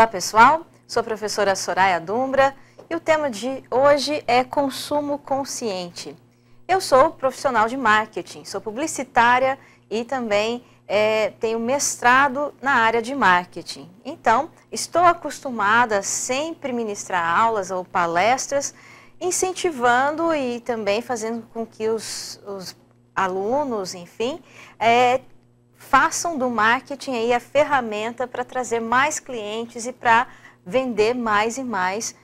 Olá pessoal, sou a professora Soraya Dumbra e o tema de hoje é consumo consciente. Eu sou profissional de marketing, sou publicitária e também tenho mestrado na área de marketing. Então, estou acostumada a sempre ministrar aulas ou palestras, incentivando e também fazendo com que os alunos, enfim, façam do marketing aí a ferramenta para trazer mais clientes e para vender mais e mais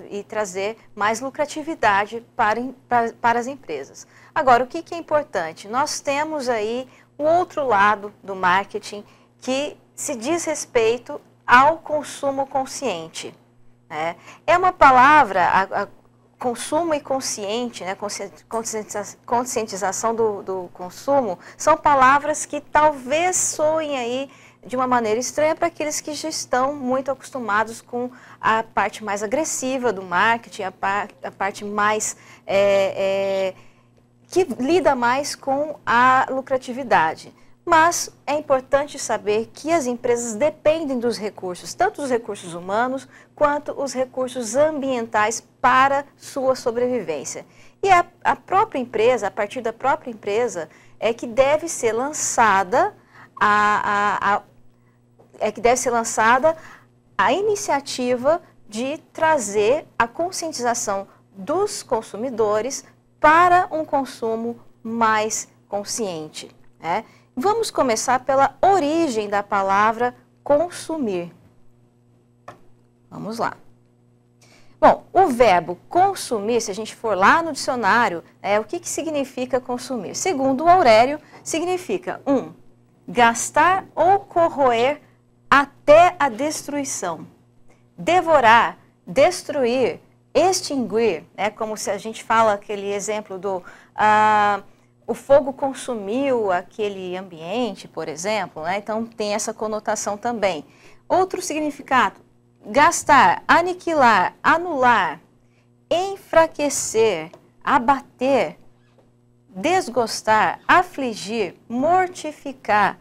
e trazer mais lucratividade para as empresas. Agora, o que é importante? Nós temos aí o outro lado do marketing que se diz respeito ao consumo consciente. É uma palavra, consumo e consciente, conscientização do consumo, são palavras que talvez soem aí de uma maneira estranha para aqueles que já estão muito acostumados com a parte mais agressiva do marketing, a parte mais que lida mais com a lucratividade. Mas é importante saber que as empresas dependem dos recursos, tanto os recursos humanos quanto os recursos ambientais para sua sobrevivência. E a própria empresa, a partir da própria empresa, é que deve ser lançada a iniciativa de trazer a conscientização dos consumidores para um consumo mais consciente. Vamos começar pela origem da palavra consumir. Vamos lá. Bom, o verbo consumir, se a gente for lá no dicionário, o que significa consumir? Segundo o Aurélio, significa 1. Gastar ou corroer até a destruição. Devorar, destruir, extinguir, como se a gente fala aquele exemplo do... o fogo consumiu aquele ambiente, por exemplo, então tem essa conotação também. Outro significado, gastar, aniquilar, anular, enfraquecer, abater, desgostar, afligir, mortificar,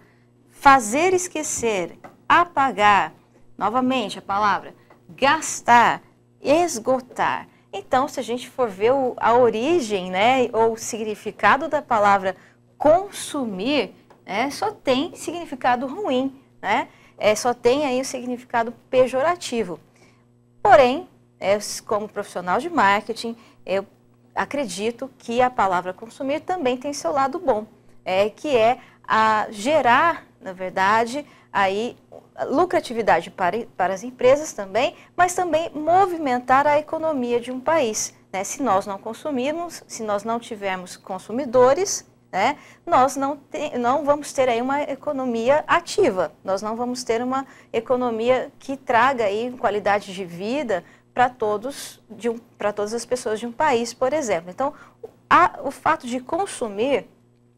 fazer esquecer, apagar. Novamente a palavra gastar, esgotar. Então, se a gente for ver a origem, ou o significado da palavra consumir, só tem significado ruim, só tem aí o significado pejorativo. Porém, como profissional de marketing, eu acredito que a palavra consumir também tem seu lado bom, que é gerar, na verdade, aí lucratividade para as empresas também, mas também movimentar a economia de um país. Se nós não consumirmos, se nós não tivermos consumidores, nós não vamos ter aí uma economia ativa, nós não vamos ter uma economia que traga aí qualidade de vida para todas as pessoas de um país, por exemplo. Então, o fato de consumir,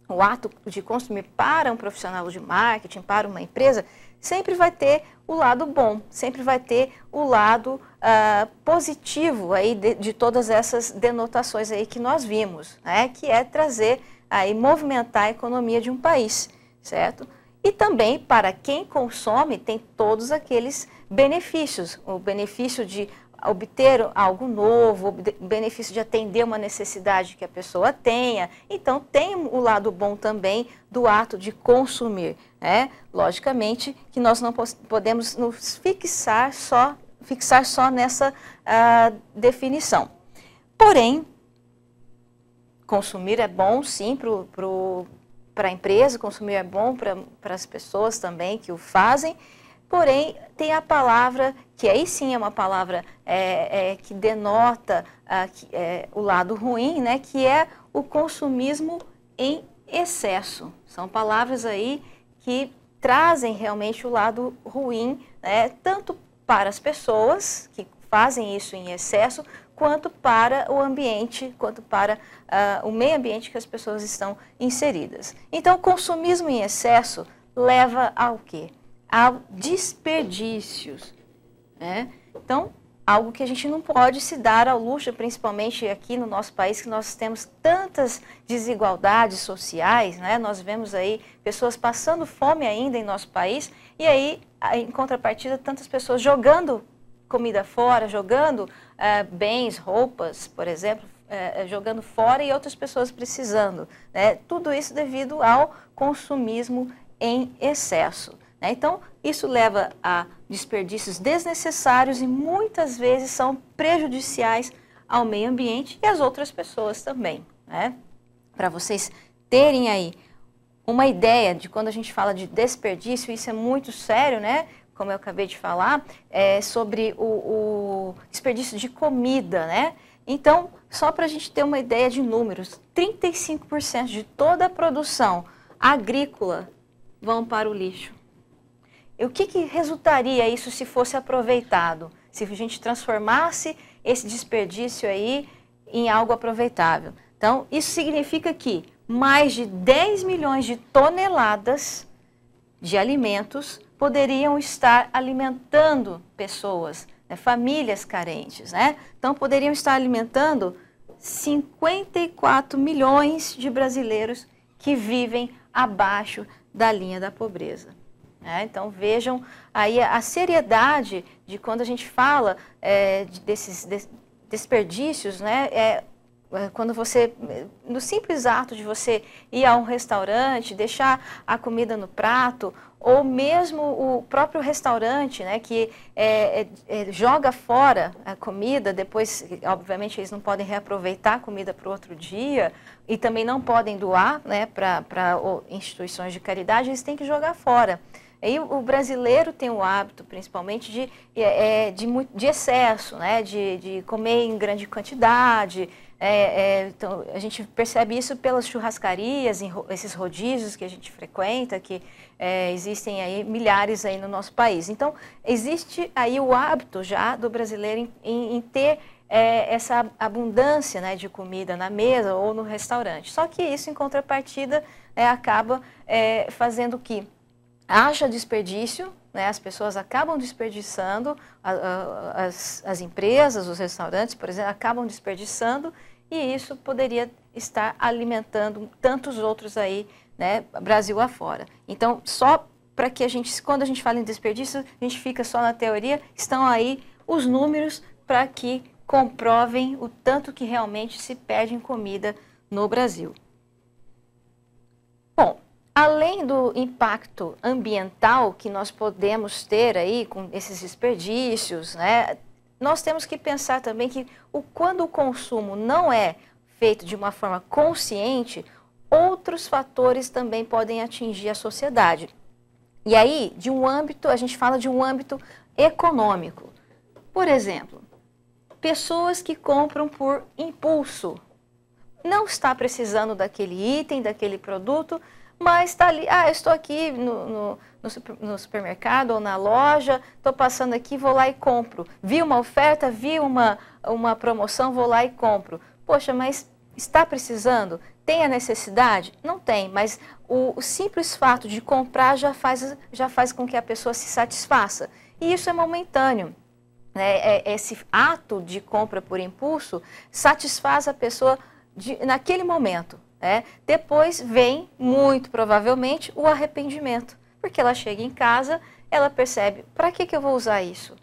o ato de consumir para um profissional de marketing, para uma empresa, sempre vai ter o lado bom, sempre vai ter o lado positivo aí de todas essas denotações aí que nós vimos, que é trazer, aí movimentar a economia de um país, certo? E também para quem consome tem todos aqueles benefícios, o benefício de obter algo novo, o benefício de atender uma necessidade que a pessoa tenha. Então, tem o lado bom também do ato de consumir. Logicamente que nós não podemos nos fixar só nessa definição. Porém, consumir é bom, sim, para a empresa, consumir é bom para as pessoas também que o fazem. Porém, tem a palavra, que aí sim é uma palavra que denota o lado ruim, que é o consumismo em excesso. São palavras aí que trazem realmente o lado ruim, tanto para as pessoas que fazem isso em excesso, quanto para o ambiente, quanto para o meio ambiente que as pessoas estão inseridas. Então, o consumismo em excesso leva ao quê? A desperdícios. Então, algo que a gente não pode se dar ao luxo, principalmente aqui no nosso país, que nós temos tantas desigualdades sociais, né? Nós vemos aí pessoas passando fome ainda em nosso país, e aí, em contrapartida, tantas pessoas jogando comida fora, jogando bens, roupas, por exemplo, jogando fora e outras pessoas precisando, né? Tudo isso devido ao consumismo em excesso, né? Então, isso leva a desperdícios desnecessários e muitas vezes são prejudiciais ao meio ambiente e às outras pessoas também, né? Para vocês terem aí uma ideia de quando a gente fala de desperdício, isso é muito sério, né? Como eu acabei de falar, sobre o desperdício de comida, né? Então, só para a gente ter uma ideia de números, 35% de toda a produção agrícola vão para o lixo. E o que resultaria isso se fosse aproveitado? Se a gente transformasse esse desperdício aí em algo aproveitável? Então, isso significa que mais de 10 milhões de toneladas de alimentos poderiam estar alimentando pessoas, né, famílias carentes, né? Então, poderiam estar alimentando 54 milhões de brasileiros que vivem abaixo da linha da pobreza. Então, vejam aí a seriedade de quando a gente fala desses desperdícios, né? Quando você, no simples ato de você ir a um restaurante, deixar a comida no prato, ou mesmo o próprio restaurante, né, que joga fora a comida, depois, obviamente, eles não podem reaproveitar a comida para o outro dia, e também não podem doar, né, para instituições de caridade, eles têm que jogar fora. E o brasileiro tem o hábito, principalmente, de excesso, né, de comer em grande quantidade. Então, a gente percebe isso pelas churrascarias, esses rodízios que a gente frequenta, que existem aí milhares aí no nosso país. Então, existe aí o hábito já do brasileiro em ter essa abundância, né, de comida na mesa ou no restaurante. Só que isso, em contrapartida, acaba fazendo que haja desperdício, né? As pessoas acabam desperdiçando, as empresas, os restaurantes, por exemplo, acabam desperdiçando, e isso poderia estar alimentando tantos outros aí, né, Brasil afora. Então, só para que quando a gente fala em desperdício, a gente fica só na teoria, estão aí os números para que comprovem o tanto que realmente se perde em comida no Brasil. Bom, além do impacto ambiental que nós podemos ter aí com esses desperdícios, né, nós temos que pensar também que quando o consumo não é feito de uma forma consciente, outros fatores também podem atingir a sociedade. E aí, a gente fala de um âmbito econômico. Por exemplo, pessoas que compram por impulso. Não está precisando daquele item, daquele produto, mas está ali, eu estou aqui no supermercado ou na loja, estou passando aqui, vou lá e compro. Vi uma oferta, vi uma promoção, vou lá e compro. Poxa, mas está precisando? Tem a necessidade? Não tem, mas o simples fato de comprar já faz com que a pessoa se satisfaça. E isso é momentâneo. Esse ato de compra por impulso satisfaz a pessoa naquele momento. Depois vem, muito provavelmente, o arrependimento, porque ela chega em casa, ela percebe, para que eu vou usar isso?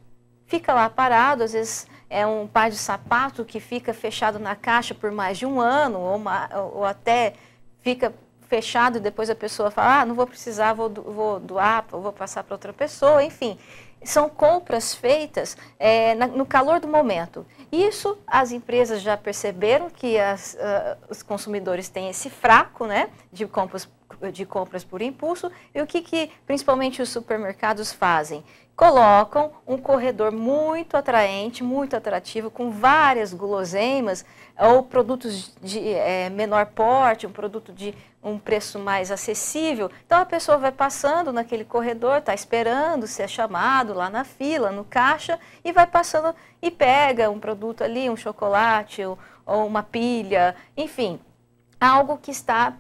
Fica lá parado, às vezes é um par de sapato que fica fechado na caixa por mais de um ano, ou até fica fechado e depois a pessoa fala, não vou precisar, vou doar, vou passar para outra pessoa, enfim. São compras feitas no calor do momento. Isso as empresas já perceberam que os consumidores têm esse fraco, né, de compras por impulso. E o que principalmente os supermercados fazem? Colocam um corredor muito atraente, muito atrativo, com várias guloseimas ou produtos de menor porte, um produto de um preço mais acessível. Então a pessoa vai passando naquele corredor, está esperando ser chamado lá na fila, no caixa, e vai passando e pega um produto ali, um chocolate ou uma pilha, enfim, algo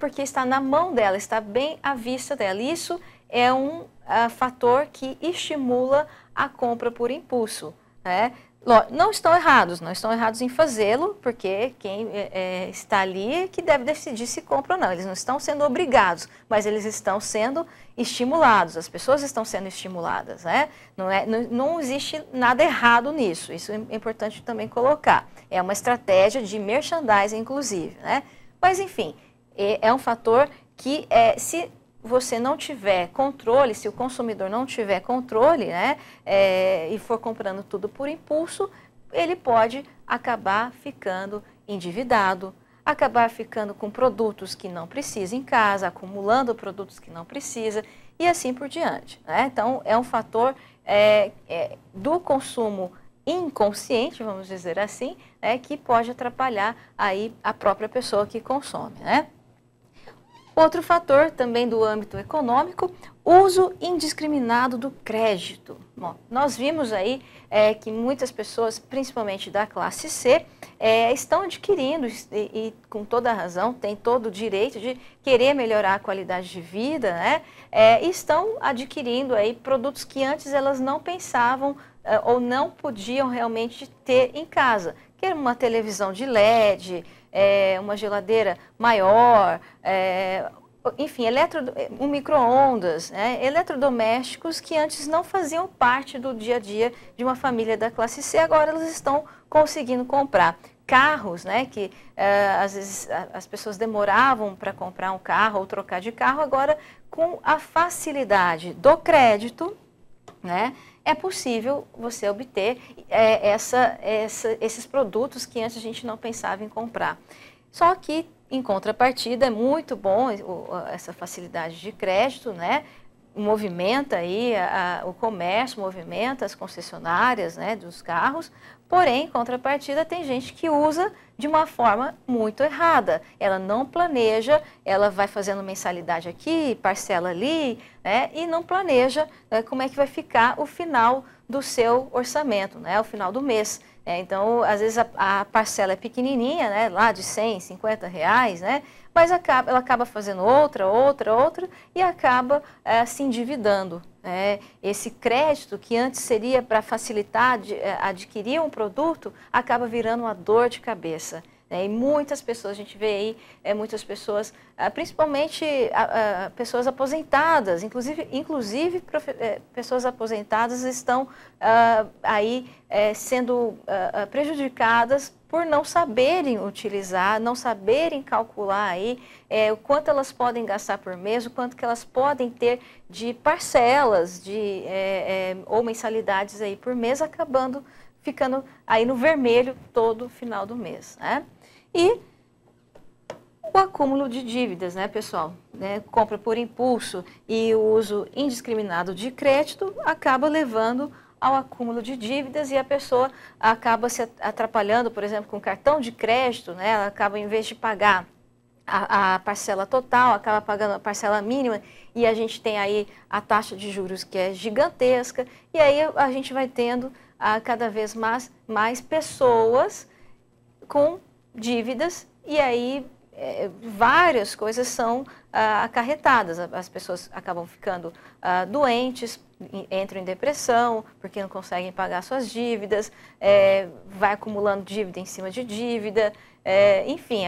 porque está na mão dela, está bem à vista dela. Isso é um fator que estimula a compra por impulso, né? Não estão errados, não estão errados em fazê-lo, porque quem está ali é que deve decidir se compra ou não. Eles não estão sendo obrigados, mas eles estão sendo estimulados, as pessoas estão sendo estimuladas, né? Não existe nada errado nisso, isso é importante também colocar. É uma estratégia de merchandising, inclusive, né? Mas, enfim, é um fator que, se você não tiver controle, se o consumidor não tiver controle, né, e for comprando tudo por impulso, ele pode acabar ficando endividado, acabar ficando com produtos que não precisa em casa, acumulando produtos que não precisa e assim por diante, né? Então, é um fator do consumo inconsciente, vamos dizer assim, né, que pode atrapalhar aí a própria pessoa que consome, né? Outro fator também do âmbito econômico, uso indiscriminado do crédito. Bom, nós vimos aí que muitas pessoas, principalmente da classe C, estão adquirindo, e com toda a razão, têm todo o direito de querer melhorar a qualidade de vida, né? E estão adquirindo aí produtos que antes elas não pensavam ou não podiam realmente ter em casa. Que era uma televisão de LED, uma geladeira maior, enfim, um micro-ondas, né? Eletrodomésticos que antes não faziam parte do dia a dia de uma família da classe C, agora elas estão conseguindo comprar. Carros, né, que às vezes as pessoas demoravam para comprar um carro ou trocar de carro, agora com a facilidade do crédito, né, é possível você obter esses produtos que antes a gente não pensava em comprar. Só que, em contrapartida, é muito bom essa facilidade de crédito, né? Movimenta aí o comércio, movimenta as concessionárias, né, dos carros, porém, em contrapartida, tem gente que usa de uma forma muito errada. Ela não planeja, ela vai fazendo mensalidade aqui, parcela ali, né, e não planeja, né, como é que vai ficar o final do seu orçamento, né, o final do mês. Então, às vezes a parcela é pequenininha, né, lá de 100, 50 reais, né, mas ela acaba fazendo outra, e acaba se endividando. Esse crédito, que antes seria para facilitar adquirir um produto, acaba virando uma dor de cabeça. E muitas pessoas, a gente vê aí, muitas pessoas, principalmente pessoas aposentadas, inclusive pessoas aposentadas estão aí sendo prejudicadas por não saberem utilizar, não saberem calcular aí o quanto elas podem gastar por mês, o quanto que elas podem ter de parcelas ou mensalidades aí por mês, acabando ficando aí no vermelho todo final do mês, né? E o acúmulo de dívidas, né, pessoal? Compra por impulso e o uso indiscriminado de crédito acaba levando ao acúmulo de dívidas e a pessoa acaba se atrapalhando, por exemplo, com cartão de crédito, né? Ela acaba, em vez de pagar a parcela total, acaba pagando a parcela mínima e a gente tem aí a taxa de juros que é gigantesca e aí a gente vai tendo cada vez mais pessoas com dívidas e aí várias coisas são acarretadas. As pessoas acabam ficando doentes, entram em depressão porque não conseguem pagar suas dívidas, vai acumulando dívida em cima de dívida, enfim,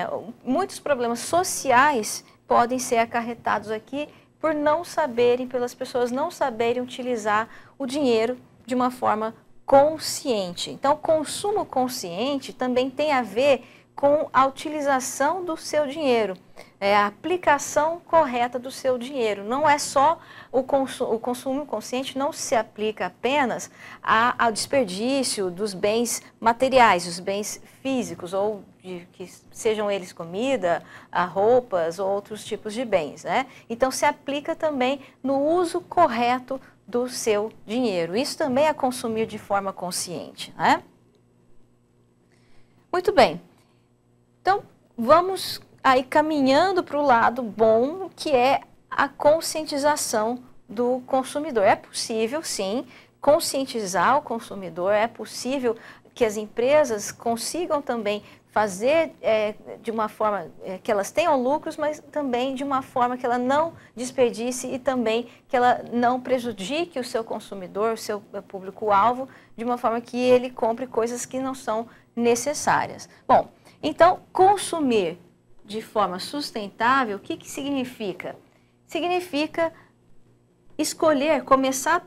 muitos problemas sociais podem ser acarretados aqui por não saberem, pelas pessoas não saberem utilizar o dinheiro de uma forma consciente. Então, consumo consciente também tem a ver com a utilização do seu dinheiro, a aplicação correta do seu dinheiro. Não é só o consumo consciente, não se aplica apenas ao desperdício dos bens materiais, os bens físicos, ou que sejam eles comida, roupas ou outros tipos de bens, né? Então, se aplica também no uso correto do seu dinheiro. Isso também é consumir de forma consciente, né? Muito bem. Então, vamos aí caminhando para o lado bom, que é a conscientização do consumidor. É possível, sim, conscientizar o consumidor, é possível que as empresas consigam também fazer de uma forma que elas tenham lucros, mas também de uma forma que ela não desperdice e também que ela não prejudique o seu consumidor, o seu público-alvo, de uma forma que ele compre coisas que não são necessárias. Bom, então, consumir de forma sustentável, o que significa? Significa escolher, começar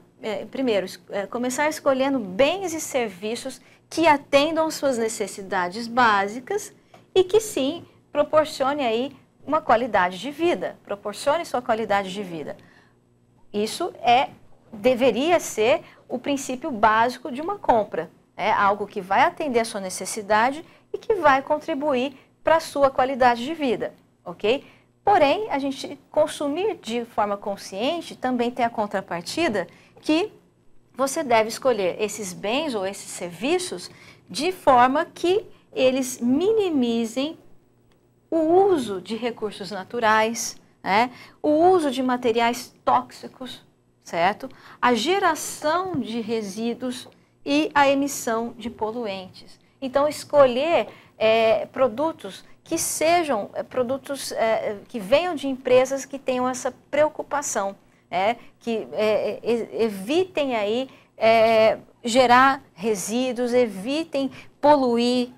escolhendo bens e serviços que atendam suas necessidades básicas e que sim, proporcione aí uma qualidade de vida, proporcione sua qualidade de vida. Isso deveria ser o princípio básico de uma compra, algo que vai atender a sua necessidade e que vai contribuir para a sua qualidade de vida, ok? Porém, a gente consumir de forma consciente também tem a contrapartida que você deve escolher esses bens ou esses serviços de forma que eles minimizem o uso de recursos naturais, o uso de materiais tóxicos, certo? A geração de resíduos e a emissão de poluentes. Então, escolher produtos que sejam produtos que venham de empresas que tenham essa preocupação, que evitem aí gerar resíduos, evitem poluir,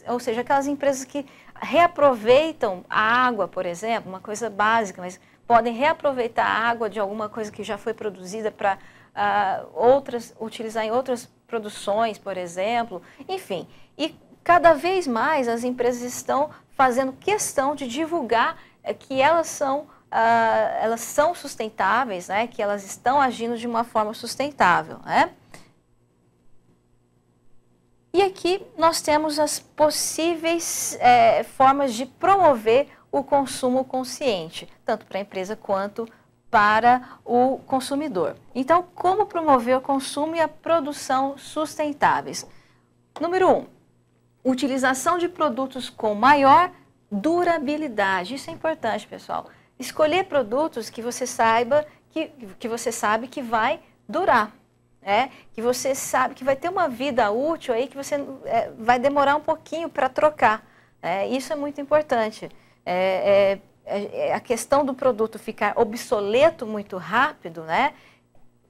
ou seja, aquelas empresas que reaproveitam a água, por exemplo, uma coisa básica, mas podem reaproveitar a água de alguma coisa que já foi produzida para utilizar em outras produções, por exemplo, enfim. E cada vez mais as empresas estão fazendo questão de divulgar que elas são sustentáveis, que elas estão agindo de uma forma sustentável. E aqui nós temos as possíveis formas de promover o consumo consciente, tanto para a empresa quanto para o consumidor. Então, como promover o consumo e a produção sustentáveis? Número 1, utilização de produtos com maior durabilidade. Isso é importante, pessoal. Escolher produtos que você saiba que você sabe que vai durar, que você sabe que vai ter uma vida útil aí, que você vai demorar um pouquinho para trocar. Isso é muito importante. A questão do produto ficar obsoleto muito rápido,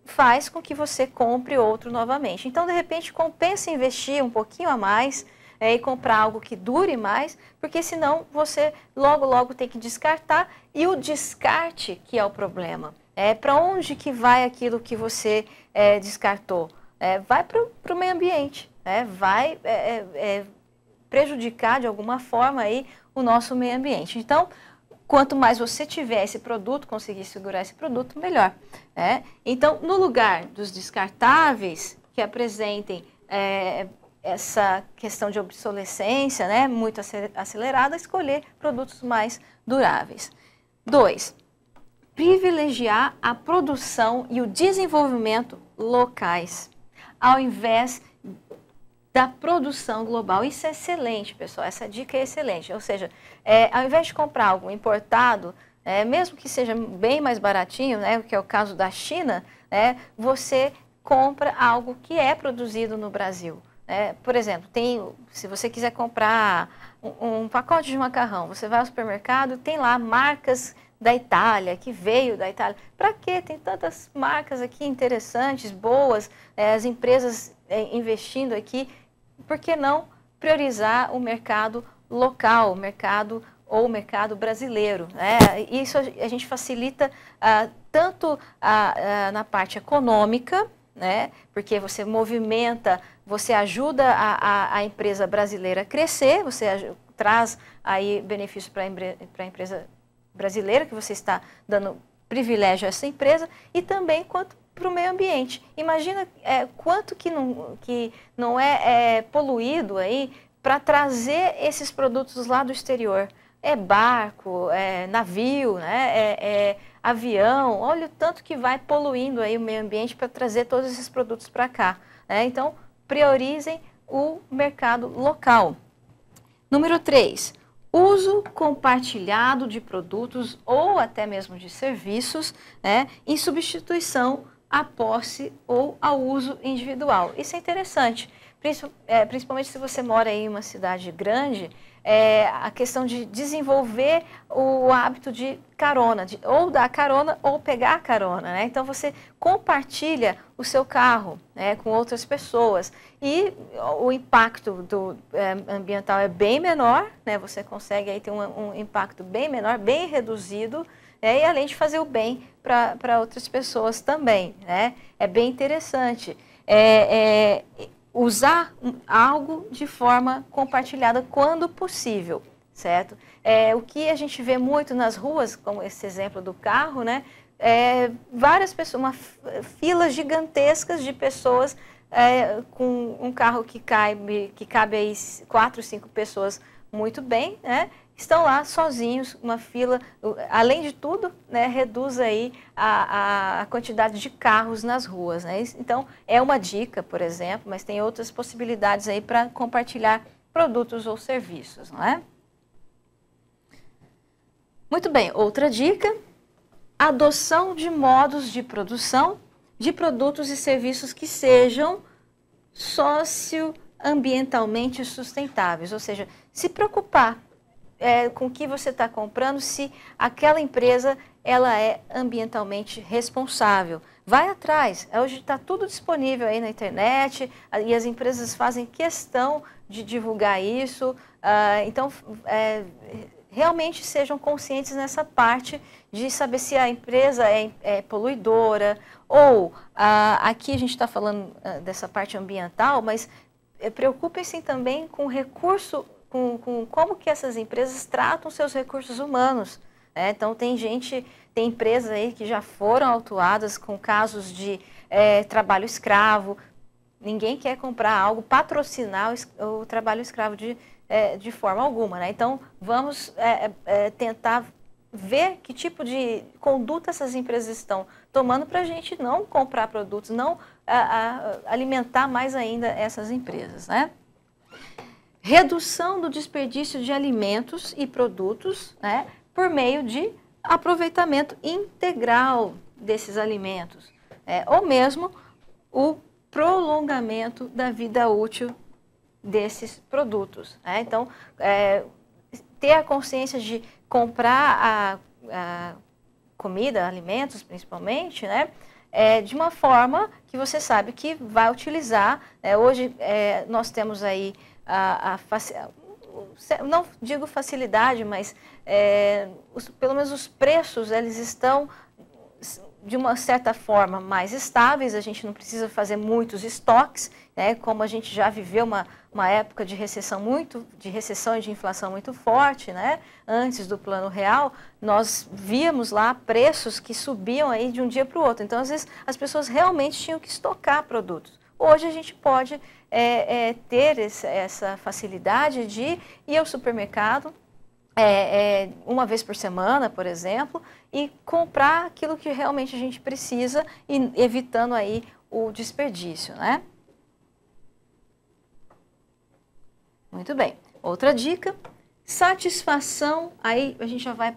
faz com que você compre outro novamente. Então, de repente, compensa investir um pouquinho a mais e comprar algo que dure mais, porque senão você logo tem que descartar, e o descarte que é o problema. Para onde que vai aquilo que você descartou? Vai para o meio ambiente, vai prejudicar de alguma forma aí o nosso meio ambiente. Então, quanto mais você tiver esse produto, conseguir segurar esse produto, melhor. Então, no lugar dos descartáveis que apresentem essa questão de obsolescência, muito acelerada, escolher produtos mais duráveis. 2, privilegiar a produção e o desenvolvimento locais, ao invés da produção global. Isso é excelente, pessoal, essa dica é excelente. Ou seja, ao invés de comprar algo importado, mesmo que seja bem mais baratinho, que é o caso da China, você compra algo que é produzido no Brasil. Por exemplo, se você quiser comprar um pacote de macarrão, você vai ao supermercado, tem lá marcas da Itália, que veio da Itália. Para quê? Tem tantas marcas aqui interessantes, boas, as empresas investindo aqui. Por que não priorizar o mercado local, o mercado brasileiro? Isso a gente facilita tanto na parte econômica, porque você movimenta, você ajuda a empresa brasileira a crescer, você traz aí benefício para a empresa brasileira, que você está dando privilégio a essa empresa, e também quanto para o meio ambiente. Imagina quanto que não é poluído aí para trazer esses produtos lá do exterior. Barco, navio, avião, olha o tanto que vai poluindo aí o meio ambiente para trazer todos esses produtos para cá. Então, priorizem o mercado local. Número 3, uso compartilhado de produtos ou até mesmo de serviços, em substituição à posse ou ao uso individual. Isso é interessante, principalmente se você mora em uma cidade grande, a questão de desenvolver o hábito de carona, ou dar carona ou pegar a carona, né? Então você compartilha o seu carro, né, com outras pessoas e o impacto ambiental é bem menor, né? Você consegue aí ter um impacto bem menor, bem reduzido, e além de fazer o bem para outras pessoas também, né? É bem interessante. Usar algo de forma compartilhada quando possível, certo? O que a gente vê muito nas ruas, como esse exemplo do carro, né? Várias pessoas, filas gigantescas de pessoas com um carro que cabe aí 4, 5 pessoas muito bem, né? Estão lá sozinhos, uma fila, além de tudo, né, reduz aí a quantidade de carros nas ruas, né? Então, é uma dica, por exemplo, mas tem outras possibilidades aí para compartilhar produtos ou serviços, não é? Muito bem, outra dica, adoção de modos de produção de produtos e serviços que sejam socioambientalmente sustentáveis, ou seja, se preocupar com o que você está comprando, se aquela empresa ela é ambientalmente responsável. Vai atrás, hoje está tudo disponível aí na internet e as empresas fazem questão de divulgar isso, então realmente sejam conscientes nessa parte de saber se a empresa é poluidora ou aqui a gente está falando dessa parte ambiental, mas preocupem-se também com o recurso, com como que essas empresas tratam seus recursos humanos. Então, tem empresas aí que já foram autuadas com casos de trabalho escravo. Ninguém quer comprar algo, patrocinar o trabalho escravo de forma alguma, né? Então, vamos tentar ver que tipo de conduta essas empresas estão tomando para a gente não comprar produtos, não alimentar mais ainda essas empresas, né? Redução do desperdício de alimentos e produtos, né, por meio de aproveitamento integral desses alimentos, ou mesmo o prolongamento da vida útil desses produtos, né? Então, ter a consciência de comprar a comida, alimentos principalmente, né, de uma forma que você sabe que vai utilizar. Hoje nós temos aí não digo facilidade, mas pelo menos os preços eles estão de uma certa forma mais estáveis, a gente não precisa fazer muitos estoques, né, como a gente já viveu uma época de recessão e de inflação muito forte, né, antes do Plano Real, nós víamos lá preços que subiam aí de um dia para o outro, então às vezes as pessoas realmente tinham que estocar produtos. Hoje a gente pode ter essa facilidade de ir ao supermercado uma vez por semana, por exemplo, e comprar aquilo que realmente a gente precisa, e evitando aí o desperdício, né? Muito bem. Outra dica, satisfação, aí a gente já vai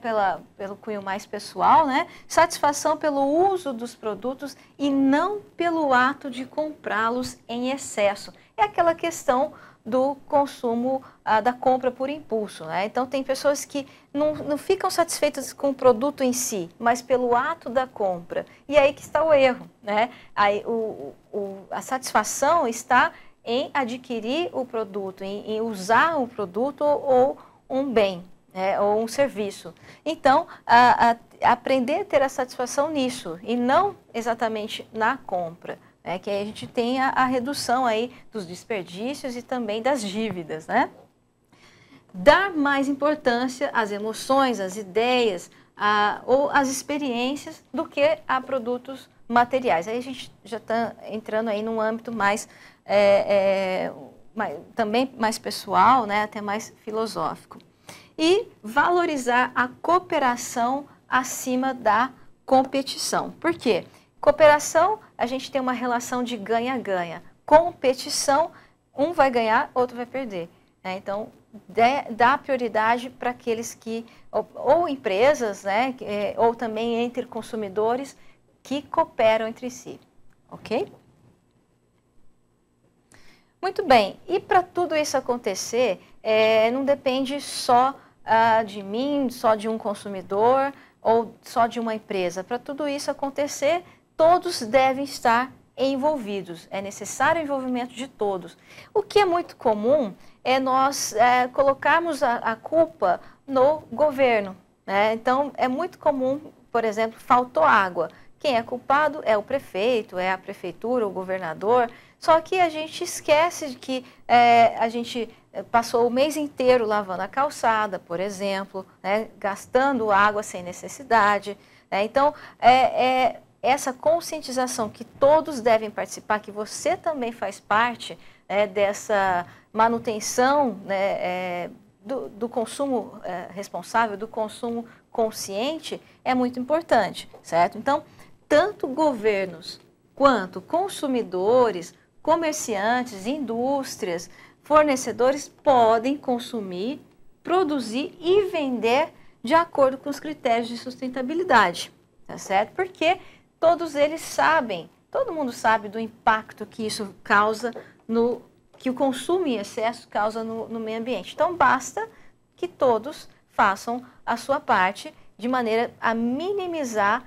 pelo cunho mais pessoal, né? Satisfação pelo uso dos produtos e não pelo ato de comprá-los em excesso. É aquela questão do consumo, da compra por impulso, né? Então, tem pessoas que não ficam satisfeitas com o produto em si, mas pelo ato da compra. E aí que está o erro, né? Aí, a satisfação está em adquirir o produto, em usar um produto ou um bem, né? Ou um serviço. Então, aprender a ter a satisfação nisso e não exatamente na compra. Que aí a gente tem a redução aí dos desperdícios e também das dívidas, né? Dar mais importância às emoções, às ideias ou às experiências do que a produtos materiais. Aí a gente já está entrando aí num âmbito mais, também mais pessoal, né? Até mais filosófico. E valorizar a cooperação acima da competição. Por quê? Cooperação, a gente tem uma relação de ganha-ganha. Competição, um vai ganhar, outro vai perder. Então, dá prioridade para aqueles que, ou empresas, né, ou também entre consumidores que cooperam entre si. Ok? Muito bem, e para tudo isso acontecer, não depende só de mim, só de um consumidor ou só de uma empresa. Para tudo isso acontecer, todos devem estar envolvidos. É necessário o envolvimento de todos. O que é muito comum é nós colocarmos a culpa no governo, né? Então, é muito comum, por exemplo, faltou água. Quem é culpado é o prefeito, é a prefeitura, o governador. Só que a gente esquece de que a gente passou o mês inteiro lavando a calçada, por exemplo, né, gastando água sem necessidade. Né? Então, essa conscientização que todos devem participar, que você também faz parte dessa manutenção, né, do consumo responsável, do consumo consciente, é muito importante, certo? Então, tanto governos quanto consumidores, comerciantes, indústrias, fornecedores podem consumir, produzir e vender de acordo com os critérios de sustentabilidade, tá certo? Porque todos eles sabem, todo mundo sabe do impacto que isso causa, que o consumo em excesso causa no meio ambiente. Então, basta que todos façam a sua parte de maneira a minimizar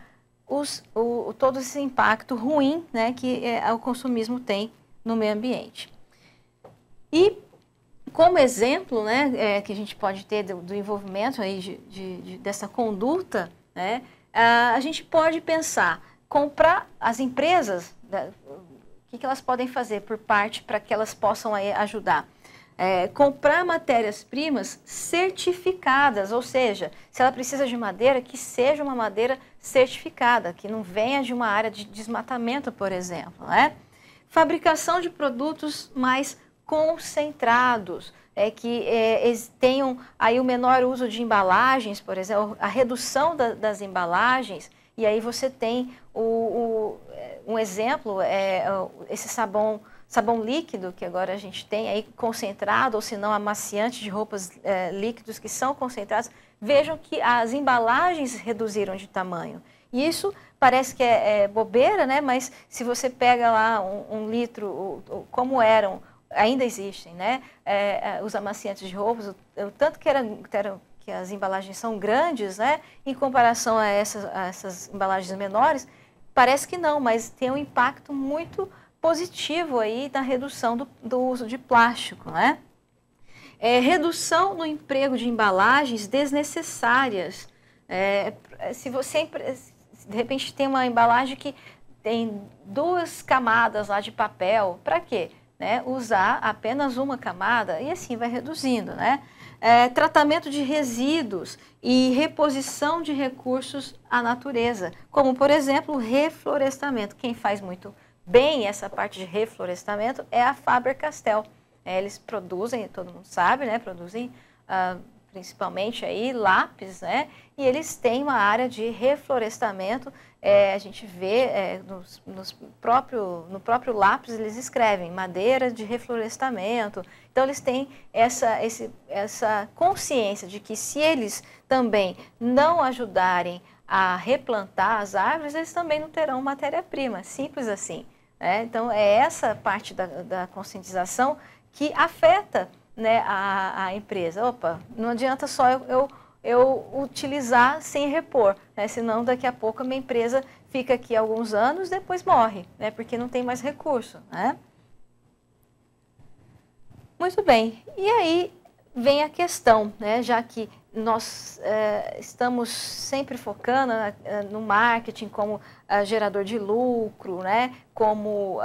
todo esse impacto ruim, né, que o consumismo tem no meio ambiente. E como exemplo, né, que a gente pode ter do envolvimento aí dessa conduta, né, a gente pode pensar, comprar as empresas, o que elas podem fazer por parte para que elas possam aí ajudar? Comprar matérias-primas certificadas, ou seja, se ela precisa de madeira, que seja uma madeira certificada, que não venha de uma área de desmatamento, por exemplo, né? Fabricação de produtos mais concentrados, que tenham aí o menor uso de embalagens, por exemplo, a redução das embalagens, e aí você tem um exemplo, esse sabão líquido, que agora a gente tem aí concentrado, ou se não amaciante de roupas líquidos que são concentrados. Vejam que as embalagens reduziram de tamanho. E isso parece que é bobeira, né? Mas se você pega lá um litro, como eram, ainda existem, né? Os amaciantes de roupas, o tanto que as embalagens são grandes, né? Em comparação a essas embalagens menores, parece que não, mas tem um impacto muito positivo aí na redução do uso de plástico, né? Redução no emprego de embalagens desnecessárias. Se você, de repente, tem uma embalagem que tem 2 camadas lá de papel, para quê? Né? Usar apenas uma camada e assim vai reduzindo, né? Tratamento de resíduos e reposição de recursos à natureza, como, por exemplo, o reflorestamento. Quem faz muito bem essa parte de reflorestamento é a Faber-Castell. Eles produzem, todo mundo sabe, né? Produzem principalmente aí lápis, né? E eles têm uma área de reflorestamento. A gente vê no próprio lápis eles escrevem madeira de reflorestamento. Então eles têm essa consciência de que se eles também não ajudarem a replantar as árvores, eles também não terão matéria-prima, simples assim. Então é essa parte da conscientização que afeta, né, a empresa. Opa, não adianta só eu utilizar sem repor, né? Senão daqui a pouco a minha empresa fica aqui alguns anos, depois morre, né? Porque não tem mais recurso, né? Muito bem, e aí vem a questão, né? Já que nós estamos sempre focando no marketing como gerador de lucro, né? Como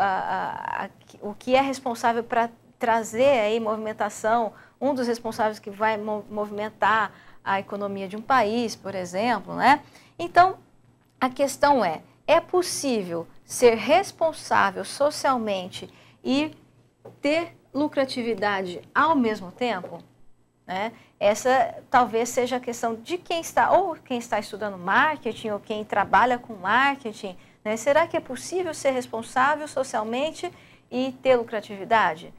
o que é responsável para trazer aí movimentação, um dos responsáveis que vai movimentar a economia de um país, por exemplo, né? Então, a questão é possível ser responsável socialmente e ter lucratividade ao mesmo tempo? Né? Essa talvez seja a questão de quem está estudando marketing ou quem trabalha com marketing, né? Será que é possível ser responsável socialmente e ter lucratividade?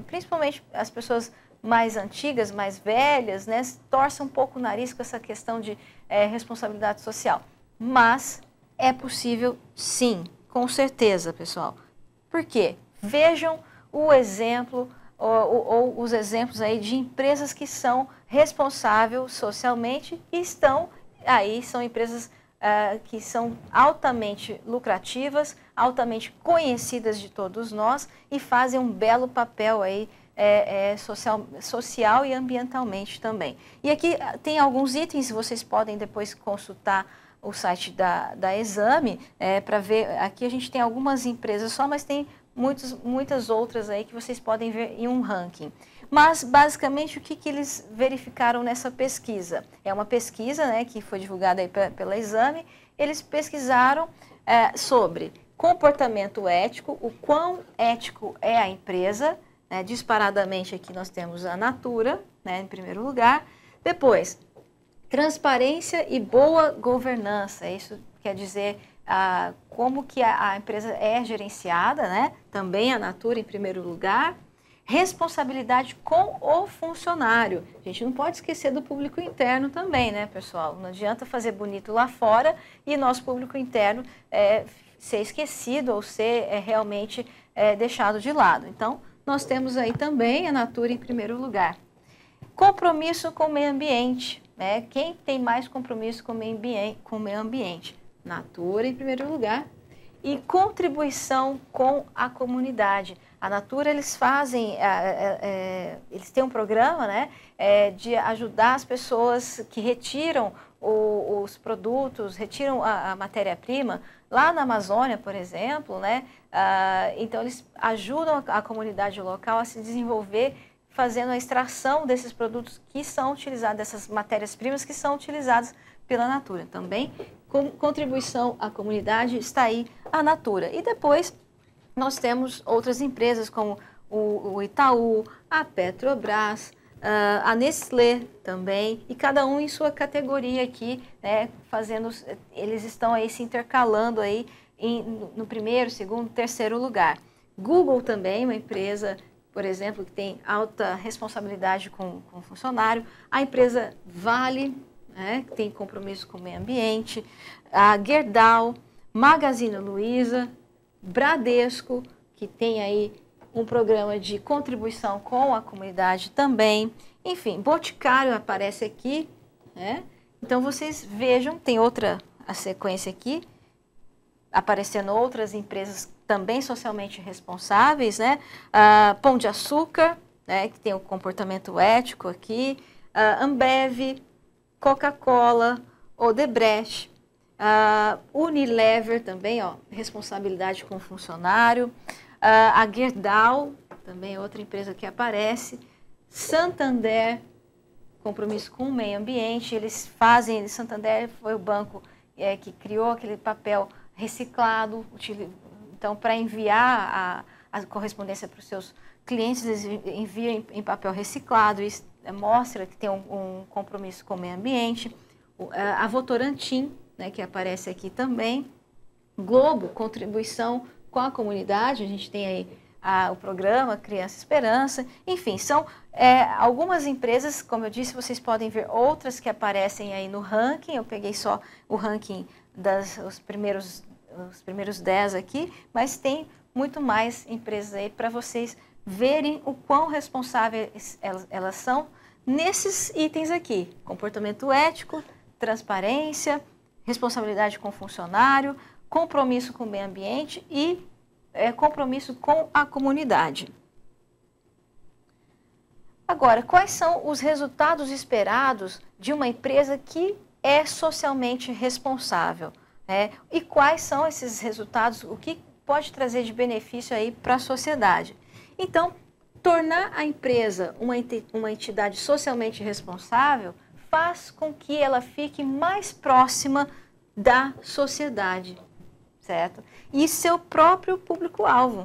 Principalmente as pessoas mais antigas, mais velhas, né, torcem um pouco o nariz com essa questão de responsabilidade social. Mas é possível sim, com certeza, pessoal. Por quê? Vejam o exemplo ou os exemplos aí de empresas que são responsáveis socialmente e estão aí, são empresas que são altamente lucrativas, altamente conhecidas de todos nós e fazem um belo papel aí social e ambientalmente também. E aqui tem alguns itens, vocês podem depois consultar o site da Exame para ver. Aqui a gente tem algumas empresas só, mas tem muitas outras aí que vocês podem ver em um ranking. Mas, basicamente, o que eles verificaram nessa pesquisa? É uma pesquisa, né, que foi divulgada aí pela Exame. Eles pesquisaram sobre comportamento ético, o quão ético é a empresa. Né, disparadamente aqui nós temos a Natura, né, em primeiro lugar. Depois, transparência e boa governança. Isso quer dizer como que a empresa é gerenciada, né? Também a Natura em primeiro lugar. Responsabilidade com o funcionário. A gente não pode esquecer do público interno também, né, pessoal? Não adianta fazer bonito lá fora e nosso público interno ser esquecido ou ser realmente deixado de lado. Então, nós temos aí também a Natura em primeiro lugar. Compromisso com o meio ambiente. Né? Quem tem mais compromisso com o meio ambiente? Natura em primeiro lugar. E contribuição com a comunidade. A Natura, eles fazem, eles têm um programa, né, de ajudar as pessoas que retiram os produtos, retiram a matéria-prima, lá na Amazônia, por exemplo, né, então eles ajudam a comunidade local a se desenvolver, fazendo a extração desses produtos que são utilizados, dessas matérias-primas que são utilizadas pela Natura. Também, com contribuição à comunidade, está aí a Natura. E depois, nós temos outras empresas como o Itaú, a Petrobras, a Nestlé também, e cada um em sua categoria aqui, né, eles estão aí se intercalando aí no primeiro, segundo, terceiro lugar. Google também, uma empresa, por exemplo, que tem alta responsabilidade com o funcionário. A empresa Vale, né, que tem compromisso com o meio ambiente. A Gerdau, Magazine Luiza, Bradesco, que tem aí um programa de contribuição com a comunidade também. Enfim, Boticário aparece aqui, né? Então, vocês vejam, tem a sequência aqui, aparecendo outras empresas também socialmente responsáveis, né? Pão de Açúcar, né, que tem o comportamento ético aqui, Ambev, Coca-Cola, Odebrecht, Unilever também, ó, responsabilidade com o funcionário, a Gerdau, também outra empresa que aparece, Santander, compromisso com o meio ambiente, Santander foi o banco que criou aquele papel reciclado, então para enviar a correspondência para os seus clientes, eles enviam em papel reciclado, isso mostra que tem um compromisso com o meio ambiente. A Votorantim, né, que aparece aqui também. Globo, contribuição com a comunidade, a gente tem aí o programa Criança Esperança. Enfim, são algumas empresas, como eu disse, vocês podem ver outras que aparecem aí no ranking. Eu peguei só o ranking os primeiros 10 aqui, mas tem muito mais empresas aí para vocês verem o quão responsáveis elas são nesses itens aqui: comportamento ético, transparência, responsabilidade com o funcionário, compromisso com o meio ambiente e compromisso com a comunidade. Agora, quais são os resultados esperados de uma empresa que é socialmente responsável? E quais são esses resultados, o que pode trazer de benefício aí para a sociedade? Então, tornar a empresa uma entidade socialmente responsável faz com que ela fique mais próxima da sociedade, certo? E seu próprio público-alvo.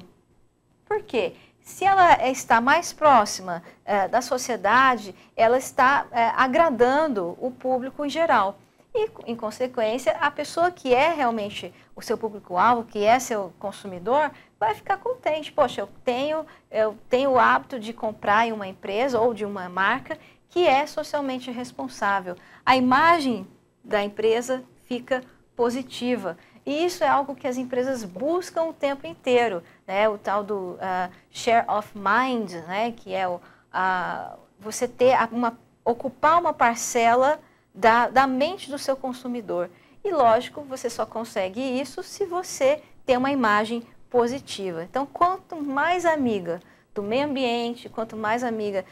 Por quê? Se ela está mais próxima da sociedade, ela está agradando o público em geral. E, em consequência, a pessoa que é realmente o seu público-alvo, que é seu consumidor, vai ficar contente. Poxa, eu tenho o hábito de comprar em uma empresa ou de uma marca que é socialmente responsável. A imagem da empresa fica positiva. E isso é algo que as empresas buscam o tempo inteiro, né? O tal do share of mind, né? Que é você ter ocupar uma parcela da mente do seu consumidor. E lógico, você só consegue isso se você tem uma imagem positiva. Então, quanto mais amiga do meio ambiente, quanto mais amiga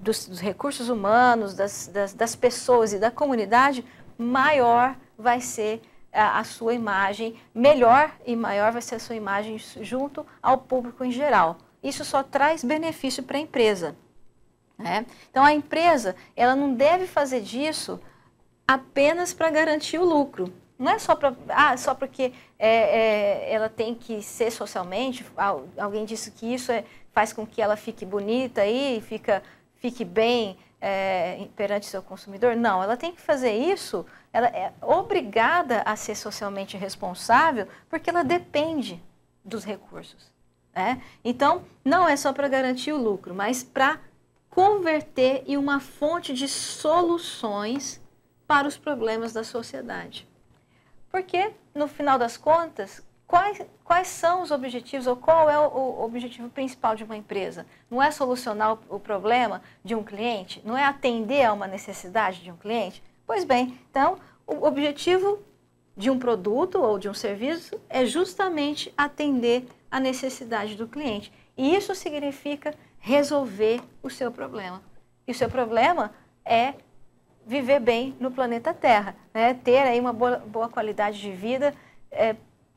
dos recursos humanos, das pessoas e da comunidade, maior vai ser a sua imagem, melhor e maior vai ser a sua imagem junto ao público em geral. Isso só traz benefício para a empresa, né? Então, a empresa, ela não deve fazer disso apenas para garantir o lucro. Não é só porque ela tem que ser socialmente, alguém disse que isso faz com que ela fique bonita e fique bem perante seu consumidor. Não, ela tem que fazer isso, ela é obrigada a ser socialmente responsável porque ela depende dos recursos, né? Então, não é só para garantir o lucro, mas para converter em uma fonte de soluções para os problemas da sociedade. Porque, no final das contas, quais são os objetivos ou qual é o objetivo principal de uma empresa? Não é solucionar o problema de um cliente? Não é atender a uma necessidade de um cliente? Pois bem, então, o objetivo de um produto ou de um serviço é justamente atender a necessidade do cliente. E isso significa resolver o seu problema. E o seu problema é viver bem no planeta Terra, né? Ter aí uma boa qualidade de vida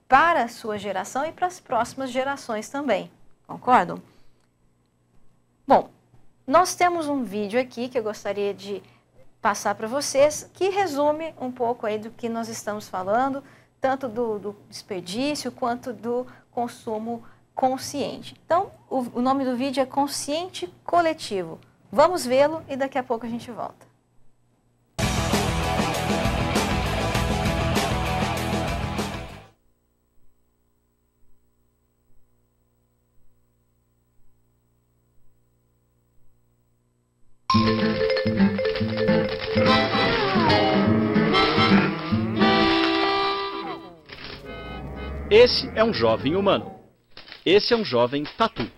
para a sua geração e para as próximas gerações também. Concordam? Bom, nós temos um vídeo aqui que eu gostaria de passar para vocês, que resume um pouco aí do que nós estamos falando, tanto do desperdício quanto do consumo consciente. Então, o nome do vídeo é Consciente Coletivo. Vamos vê-lo e daqui a pouco a gente volta. Esse é um jovem humano. Esse é um jovem tatu.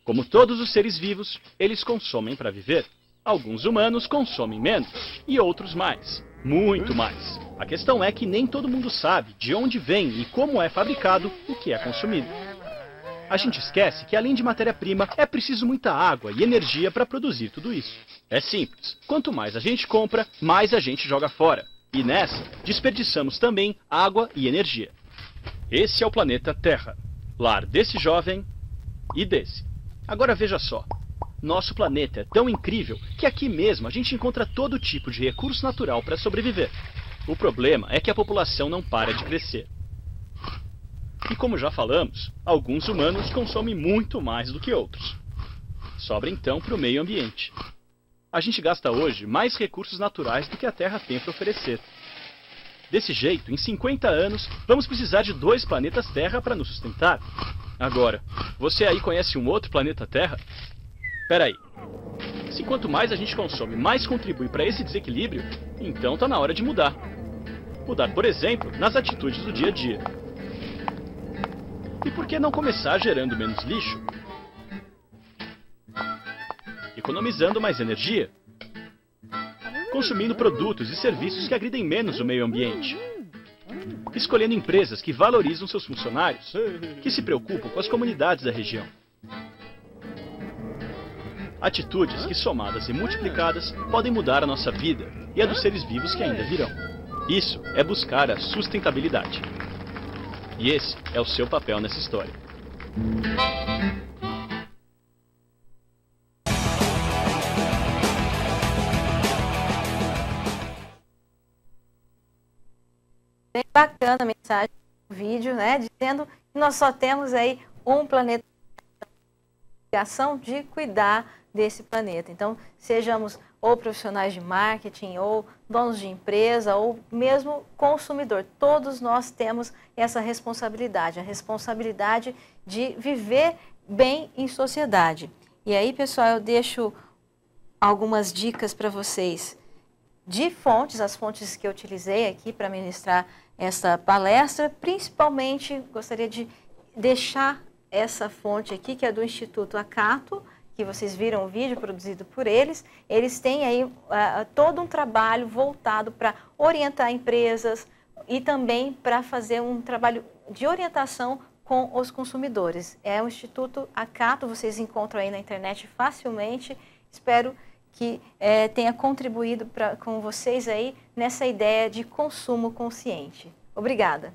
Como todos os seres vivos, eles consomem para viver. Alguns humanos consomem menos e outros mais, muito mais. A questão é que nem todo mundo sabe de onde vem e como é fabricado o que é consumido. A gente esquece que além de matéria-prima, é preciso muita água e energia para produzir tudo isso. É simples. Quanto mais a gente compra, mais a gente joga fora. E nessa, desperdiçamos também água e energia. Esse é o planeta Terra, lar desse jovem e desse. Agora veja só, nosso planeta é tão incrível que aqui mesmo a gente encontra todo tipo de recurso natural para sobreviver. O problema é que a população não para de crescer. E como já falamos, alguns humanos consomem muito mais do que outros. Sobra então para o meio ambiente. A gente gasta hoje mais recursos naturais do que a Terra tem para oferecer. Desse jeito, em 50 anos, vamos precisar de 2 planetas Terra para nos sustentar. Agora, você aí conhece um outro planeta Terra? Espera aí. Se quanto mais a gente consome, mais contribui para esse desequilíbrio, então está na hora de mudar. Mudar, por exemplo, nas atitudes do dia a dia. E por que não começar gerando menos lixo? Economizando mais energia? Consumindo produtos e serviços que agridem menos o meio ambiente. Escolhendo empresas que valorizam seus funcionários, que se preocupam com as comunidades da região. Atitudes que, somadas e multiplicadas, podem mudar a nossa vida e a dos seres vivos que ainda virão. Isso é buscar a sustentabilidade. E esse é o seu papel nessa história. Bem bacana a mensagem do vídeo, né? Dizendo que nós só temos aí um planeta, de cuidar desse planeta. Então, sejamos ou profissionais de marketing, ou donos de empresa, ou mesmo consumidor. Todos nós temos essa responsabilidade, a responsabilidade de viver bem em sociedade. E aí, pessoal, eu deixo algumas dicas para vocês. de fontes, as fontes que eu utilizei aqui para ministrar essa palestra. Principalmente, gostaria de deixar essa fonte aqui, que é do Instituto Acato, que vocês viram o vídeo produzido por eles. Eles têm aí todo um trabalho voltado para orientar empresas e também para fazer um trabalho de orientação com os consumidores. É o Instituto Acato, vocês encontram aí na internet facilmente. Espero que tenha contribuído com vocês aí nessa ideia de consumo consciente. Obrigada.